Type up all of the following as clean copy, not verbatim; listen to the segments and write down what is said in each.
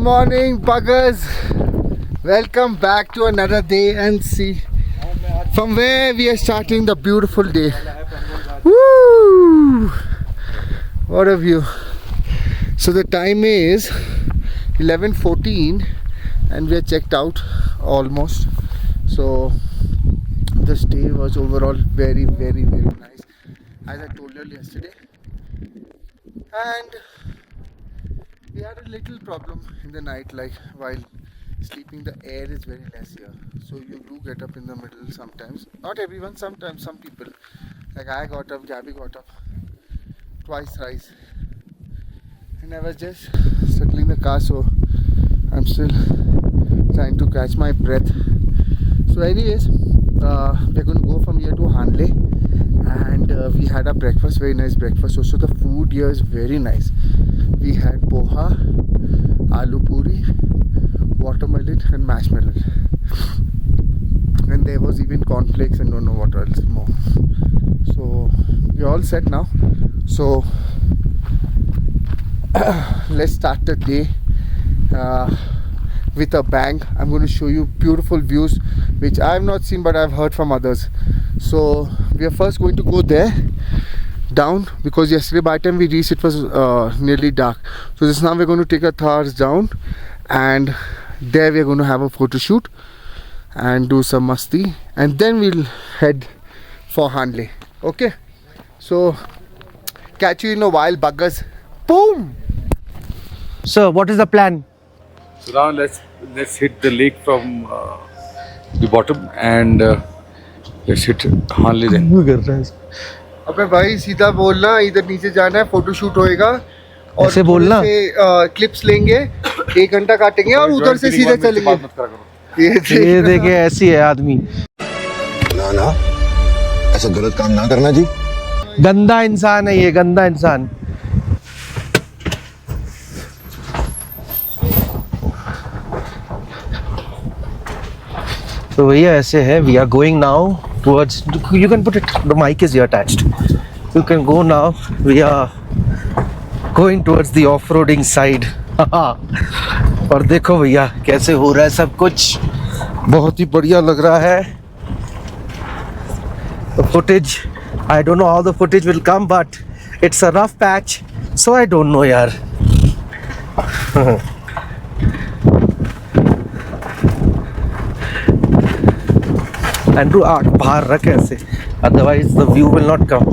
morning, buggers. Welcome back to another day and see from where we are starting the beautiful day. Woo! What a view. So the time is 11:14 and we are checked out almost. So this day was overall very nice, as I told you yesterday. And we had a little problem in the night, like while sleeping the air is very less here, so you do get up in the middle sometimes. Not everyone, sometimes some people, like I got up, Gabby got up twice, thrice, and I was just settling the car, so I'm still trying to catch my breath. So anyways, we're going to go from here to Hanle, and we had a breakfast, very nice breakfast. Also the food here is very nice. We had poha, aloo puri, watermelon and marshmallow, and there was even cornflakes and don't know what else more. So we're all set now, so let's start the day with a bang. I'm going to show you beautiful views which I have not seen but I've heard from others. So we are first going to go there down, because yesterday by the time we reached it was nearly dark. So just now we're going to take a Thars down, and there we're going to have a photo shoot and do some masti, and then we'll head for Hanle. Okay, so catch you in a while, buggers. Boom. So what is the plan? So now let's hit the lake from the bottom and let's hit Hanle then. अबे भाई सीधा बोलना, इधर नीचे जाना है, photo shoot होएगा और ऐसे बोलना से क्लिप्स लेंगे, 1 घंटा काटेंगे और उधर से सीधे चलेंगे. ये देखे ऐसी है आदमी. ना ऐसा गलत काम ना करना जी. गंदा इंसान है ये, गंदा इंसान. तो भैया ऐसे है. We are going now towards, you can put it, the mic is here attached. You can go now. We are going towards the off-roading side. और देखो भैया कैसे हो रहा है सब कुछ. बहुत ही बढ़िया लग रहा है. The footage, I don't know how the footage will come, but it's a rough patch, so I don't know यार. Andrew, आँख बाहर रख ऐसे, otherwise the view will not come.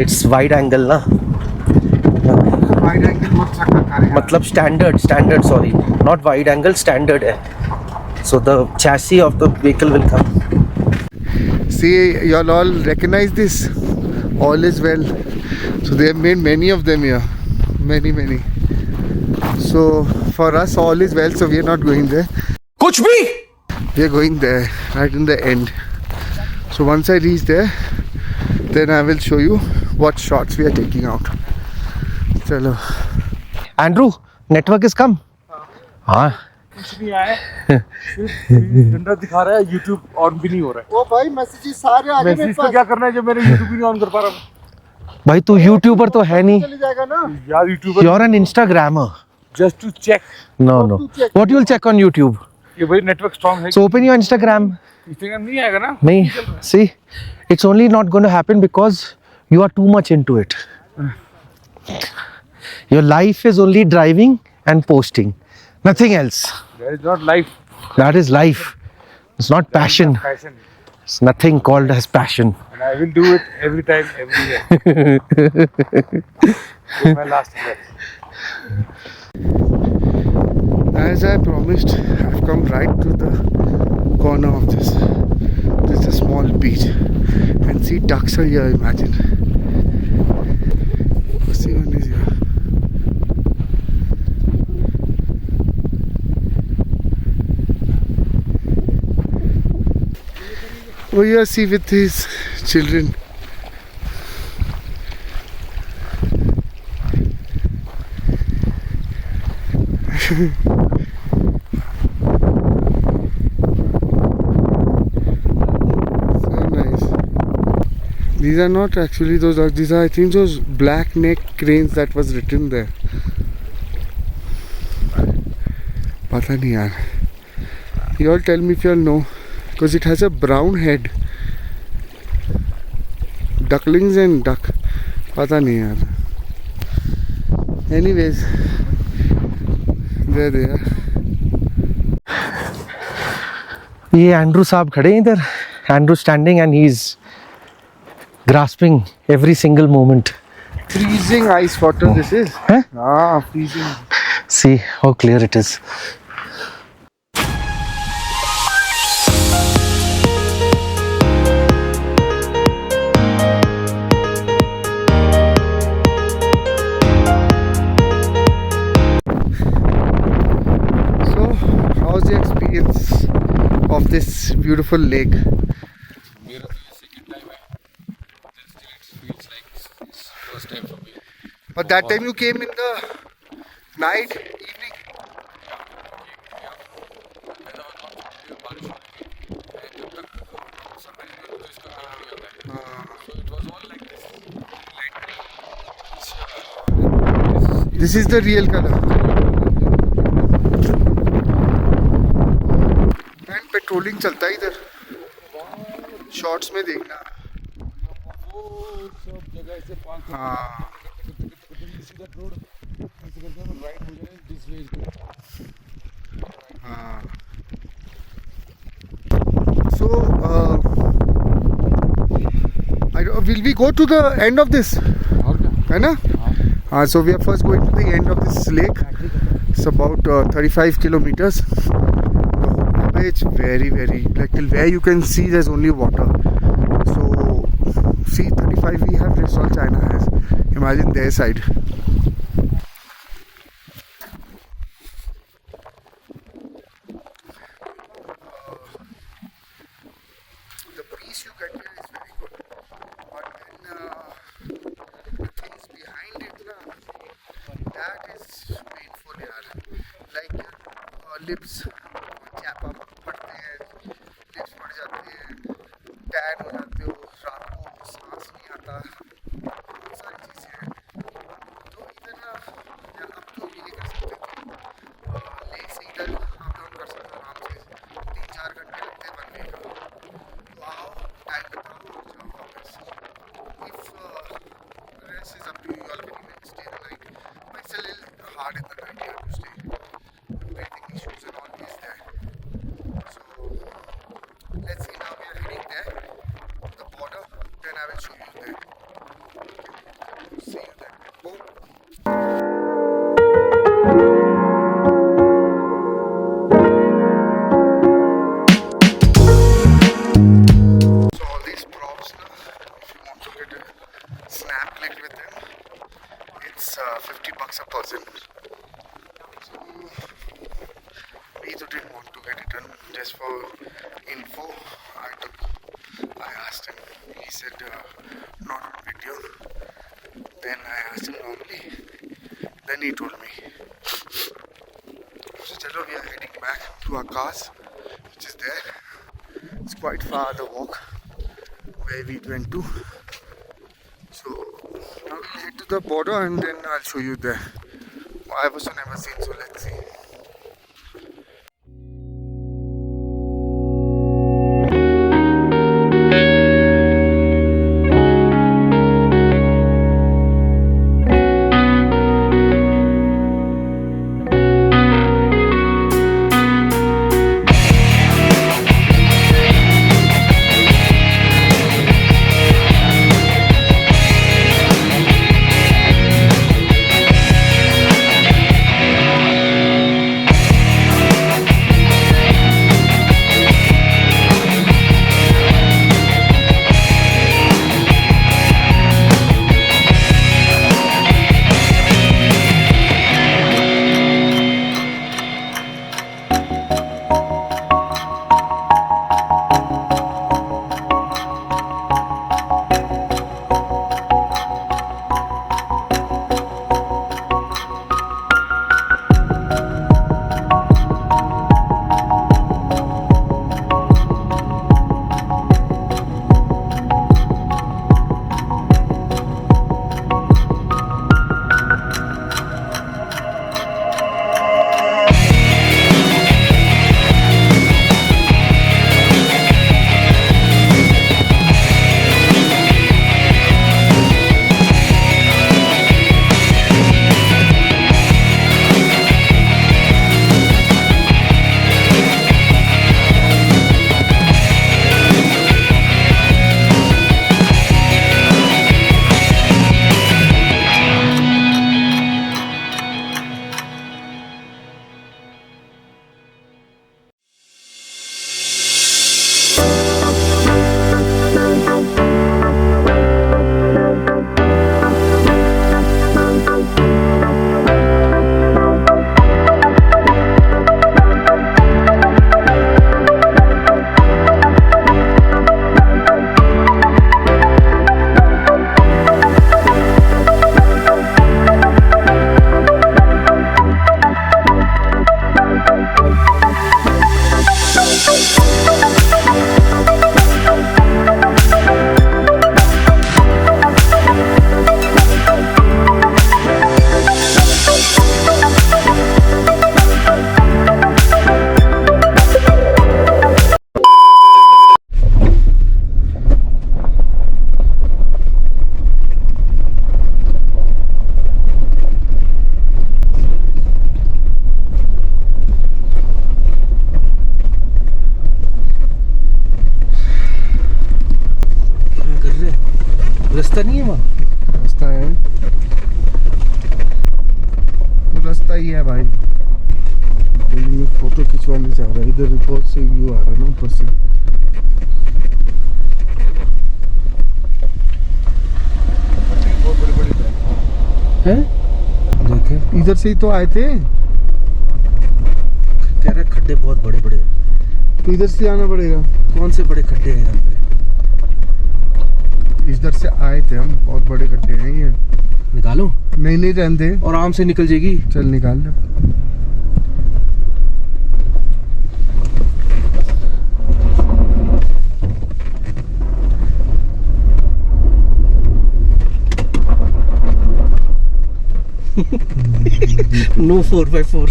It's wide angle ना. वाइड एंगल मत रखा, मतलब standard, sorry, not wide angle, standard है. So the chassis of the vehicle will come. See, you all recognize this? All is well. So they have made many of them here, many. So for us all is well, so we are not going there. कुछ भी. We are going there, right in the end. So once I reach there, then I will show you what shots we are taking out. Chalo. Andrew, network is come. हाँ. कुछ नहीं आया, सिर्फ डंडा दिखा रहा है, YouTube ऑन भी नहीं हो रहा है. ओ भाई मैसेजेस सारे आ गए मेरे मैसेज पास. तो क्या करना है जब मैंने YouTube भी नहीं ऑन कर पा रहा हूँ. भाई तू YouTuber तो है नहीं. चले जाएगा ना यार YouTuber. You're an Instagrammer. Just to check. No. What you'll check on YouTube? ये भाई नेटवर्क स्ट्रांग है. So open your Instagram. Instagram नहीं आएगा ना. नहीं. See, it's only not going to happen because you are too much into it. Your life is only driving and posting, nothing else. That is not life. That is life. It's not passion. Passion. It's nothing called as passion. And I will do it every time, every year. Till my last breath. As I promised, I've come right to the corner of this. This is a small beach, and see ducks are here. Imagine. See one is here. Oh yeah, see with his children. These are not actually those ducks. These are, I think, those black neck cranes that was written there. पता नहीं यार. You all tell me if you all know, because it has a brown head. Ducklings and duck. पता नहीं यार. Anyways, there they are. ये Andrew साहब खड़े हैं इधर. Andrew standing and he is grasping every single moment. Freezing ice water this is. Huh? Ah, freezing. See how clear it is. So, how's the experience of this beautiful lake? But that time you came in the night, evening. This is the real color. And patrolling चलता है इधर. Shorts में देखना. हाँ. So, will we go to the end of this? है ना? So we are first going to the end of this lake. It's about 35 kilometers. It's very like till where you can see there's only water. So see 35 we have, rest all China has. Imagine their side. The peace you get here is very good. But then the things behind it, that is painful yaar. Like your lips chap up पड़ते हैं, lips पड़ जाते हैं, tan हो जाते हो, रात को सांस नहीं आता, बहुत सारी चीज़ें हैं. तो इधर अब तो ये कर सकते थे, लेक से इधर अप डाउन कर सकते हो आराम से. 3-4 घंटे लगते हैं बनने का. तो आओ, टाइम बताओ और जाओ वापस. If rest is up to you, all can even stay the night. But it's a little hard in the night here to stay. Breathing issues and all is there. So let's see, now we are heading there, the border, then I will show you there. Okay. See you there. Boom. So all these props now, if you want to get a snap click with them, it's $50 a person. So we didn't want to get it done just for info. I asked him, he said not on video. Then I asked him normally, then he told me. So chalo, we are heading back to our cars, which is there. It's quite far the walk where we went to. So now we'll head to the border and then I'll show you there. I've also never seen, so let's see. रास्ता नहीं है वहाँ? रास्ता है, वो रास्ता ही है भाई। मैं फोटो खिंचवाने जा रहा है, इधर बहुत से व्यू आ रहा है ना ऊपर से। बहुत बड़े बड़े हैं, देखे इधर से ही तो आए थे। कह रहे खड्डे बहुत बड़े बड़े हैं। तो इधर से आना पड़ेगा। कौन से बड़े खड्डे हैं यहाँ पे? इधर से आए थे हम, बहुत बड़े गड्ढे हैं ये। निकालो। नहीं नहीं रहने दे, और आराम से निकल जाएगी। चल निकाल ले। No 4x4।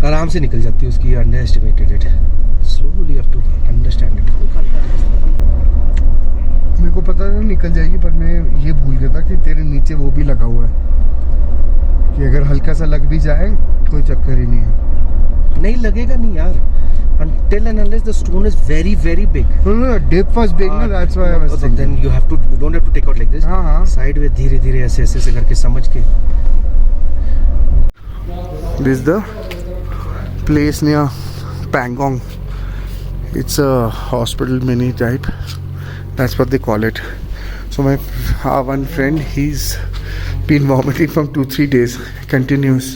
आराम से निकल जाती है उसकी, underestimated it. Slowly have to understand it. मेरे को पता था निकल जाएगी, पर मैं ये भूल गया था कि तेरे नीचे वो भी लगा हुआ है कि अगर हल्का सा लग भी जाए कोई चक्कर ही नहीं है। नहीं लगेगा नहीं यार, until and unless the stone is very very big. No, dip was big, no, that's why I was thinking. Then you don't have to take out like this. हाँ Side में धीरे धीरे ऐसे ऐसे से करके समझ के। This is the place near Pangong. It's a hospital mini type. That's what they call it. So my one friend, he's been vomiting from 2-3 days, continuous,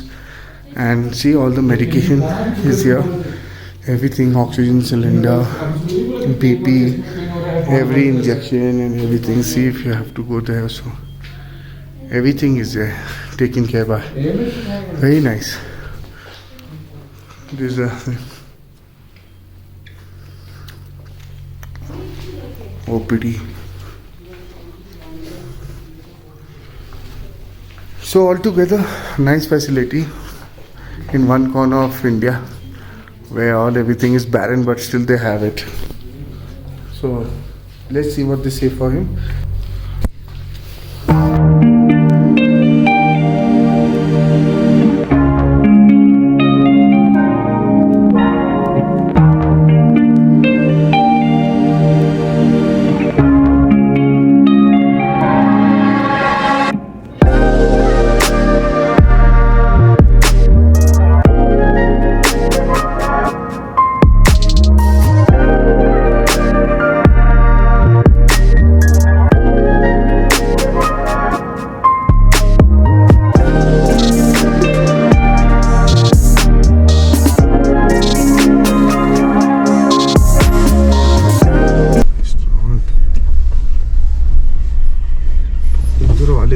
and see all the medication is here. Everything, oxygen cylinder, BP, every injection and everything. See if you have to go there. So everything is there, taken care by. Very nice. This is a OPD. So altogether, nice facility in one corner of India, where everything is barren, but still they have it. So let's see what they say for him.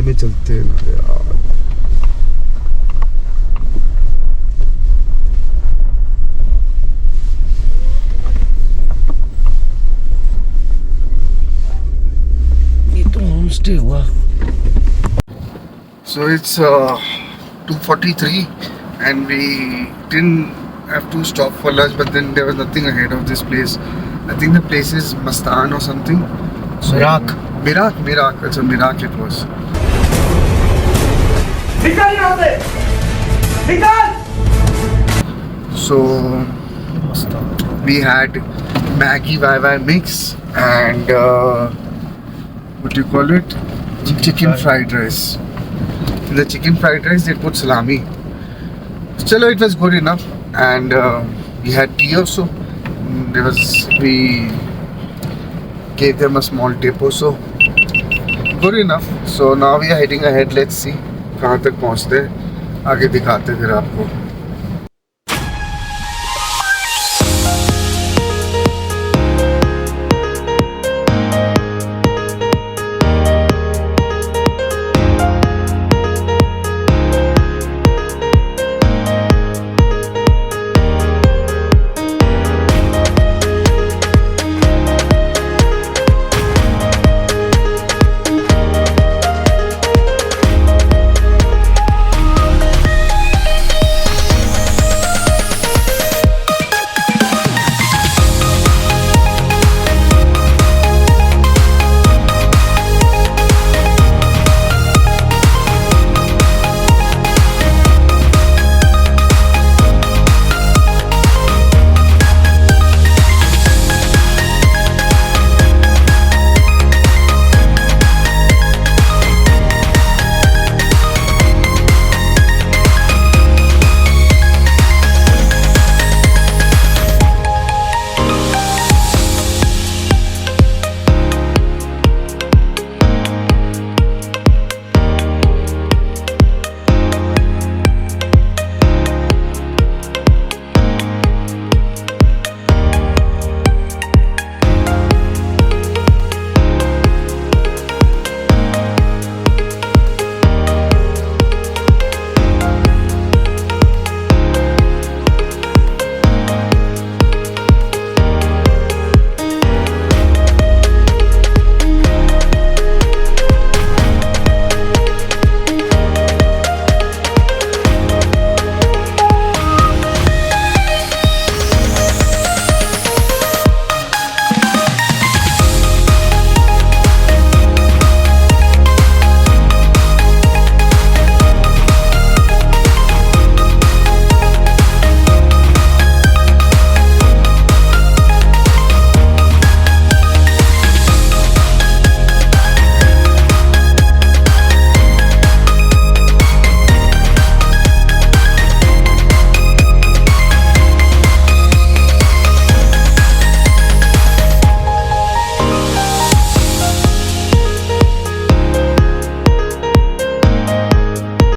में चलते हैं ना यार। ये तो home stay हुआ। So it's 2:43 and we didn't have to stop for lunch, but then there was nothing ahead of this place. I think the place is Mastan or something. So Mirak. It's a Mirak it was. So we had Maggi YY mix and what do you call it? Chicken fried rice. In the chicken fried rice they put salami. Chalo, it was good enough, and we had tea also. We gave them a small tip also. Good enough. So now we are heading ahead. Let's see कहाँ तक पहुँचते हैं, आगे दिखाते हैं फिर आपको।